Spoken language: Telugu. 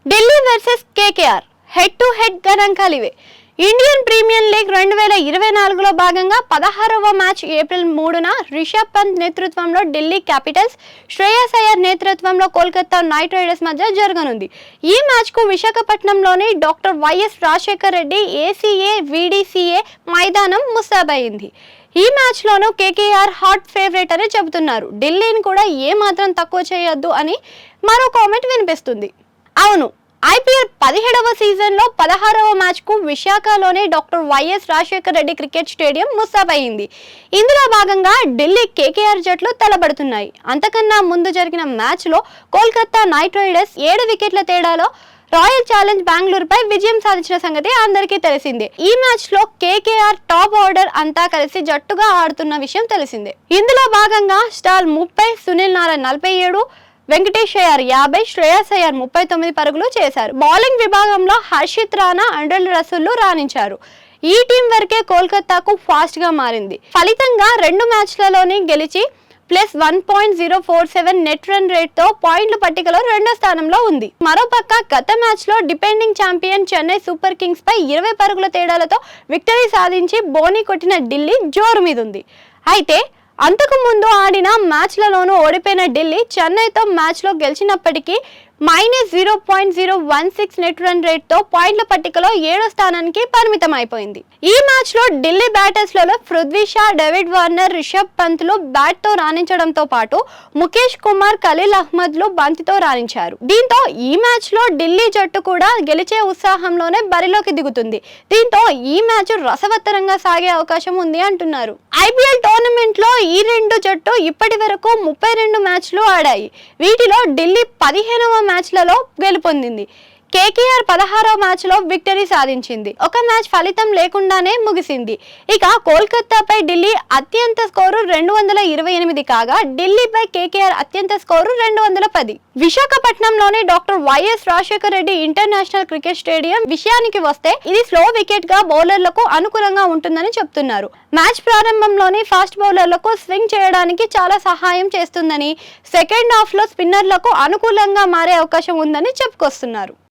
Delhi versus KKR head to head గణాంకాలు ఇవే. ఇండియన్ ప్రీమియర్ లీగ్ 2024లో భాగంగా 16వ మ్యాచ్ ఏప్రిల్ 3న రిషబ్ పంత్ నేతృత్వంలో ఢిల్లీ క్యాపిటల్స్, శ్రేయస్ అయ్యర్ నేతృత్వంలో కోల్కతా నైట్ రైడర్స్ మధ్య జరగనుంది. ఈ మ్యాచ్కు విశాఖపట్నంలోని doctor YS Rajasekhar Reddy ACA VDCA మైదానం ముస్తాబైంది. ఈ మ్యాచ్ లోనూ కేకేఆర్ హాట్ ఫేవరెట్ అని చెబుతున్నారు. ఢిల్లీని కూడా ఏమాత్రం తక్కువ చేయొద్దు అని మరో కామెంట్ వినిపిస్తుంది. అవును, ఐపీఎల్ 17వ సీజన్లో 16వ మ్యాచ్కు విశాఖలోని doctor YS Rajasekhar Reddy cricket stadium ముస్తాబైంది. ఇందులో భాగంగా ఢిల్లీ కేకేఆర్ జట్లు తలబడుతున్నాయి. అంతకన్నా ముందు జరిగిన మ్యాచ్లో కోల్కతా నైట్ రైడర్స్ 7 వికెట్ల తేడాలో రాయల్ ఛాలెంజ్ బెంగళూరుపై విజయం సాధించిన సంగతి అందరికీ తెలిసిందే. ఈ మ్యాచ్ లో కేకేఆర్ టాప్ ఆర్డర్ అంతా కలిసి జట్టుగా ఆడుతున్న విషయం తెలిసిందే. ఇందులో భాగంగా స్టార్ 30, సునీల్ నారాయణ్ 47, వెంకటేష్ అయ్యర్ 50, శ్రేయస్ అయ్యర్ 39 పరుగులు చేశారు. బౌలింగ్ విభాగంలో హర్షిత్ రాణా, అండ్రెల్ రసూల్ రాణించారు. ఈ టీం వరకే కోల్కతాకు ఫాస్ట్ గా మారింది. ఫలితంగా 2 మ్యాచ్లలోని గెలిచి +1.047 నెట్ రన్ రేట్ తో పాయింట్ల పట్టికలో 2వ స్థానంలో ఉంది. మరోపక్క గత మ్యాచ్ లో defending champion Chennai super kings పై 20 పరుగుల తేడాలతో విక్టరీ సాధించి బోనీ కొట్టిన ఢిల్లీ జోరు మీద ఉంది. అయితే అంతకు ముందు ఆడిన మ్యాచ్లలోనూ ఓడిపోయిన ఢిల్లీ చెన్నైతో మ్యాచ్లో గెలిచినప్పటికీ -0.016 నెట్ రన్ రేట్ తో పాయింట్ల పట్టికలో 7వ స్థానానికి పరిమితం అయిపోయింది. ఈ మ్యాచ్ లో ఢిల్లీ బ్యాటర్స్లలో పృథ్వీ షా, డేవిడ్ వార్నర్, రిషబ్ పంత్లు బ్యాట్ తో రాణించడంతో పాటు ముఖేష్ కుమార్, ఖలీల్ అహ్మద్లు బంతితో రాణించారు. దీంతో ఈ మ్యాచ్ లో ఢిల్లీ జట్టు కూడా గెలిచే ఉత్సాహంలోనే బరిలోకి దిగుతుంది. దీంతో ఈ మ్యాచ్ రసవత్తరంగా సాగే అవకాశం ఉంది అంటున్నారు. ఐపీఎల్ టోర్నమెంట్ లో ఈ 2 జట్టు ఇప్పటి వరకు 32 మ్యాచ్లు ఆడాయి. వీటిలో ఢిల్లీ 15వ మ్యాచ్లలో గెలుపొందింది. కేకేఆర్ 16వ మ్యాచ్ లో విక్టరీ సాధించింది. ఒక మ్యాచ్ ఫలితం లేకుండానే ముగిసింది. ఇక కోల్కతాపై ఢిల్లీ అత్యంత స్కోరు 228 కాగా ఢిల్లీపై కేకేఆర్ అత్యంత స్కోరు 210. విశాఖపట్నంలోని doctor YS Rajasekhar Reddy international cricket stadium విషయానికి వస్తే ఇది స్లో వికెట్ గా బౌలర్లకు అనుకూలంగా ఉంటుందని చెప్తున్నారు. మ్యాచ్ ప్రారంభంలోని ఫాస్ట్ బౌలర్లకు స్వింగ్ చేయడానికి చాలా సహాయం చేస్తుందని, సెకండ్ హాఫ్ లో స్పిన్నర్లకు అనుకూలంగా మారే అవకాశం ఉందని చెప్పుకొస్తున్నారు.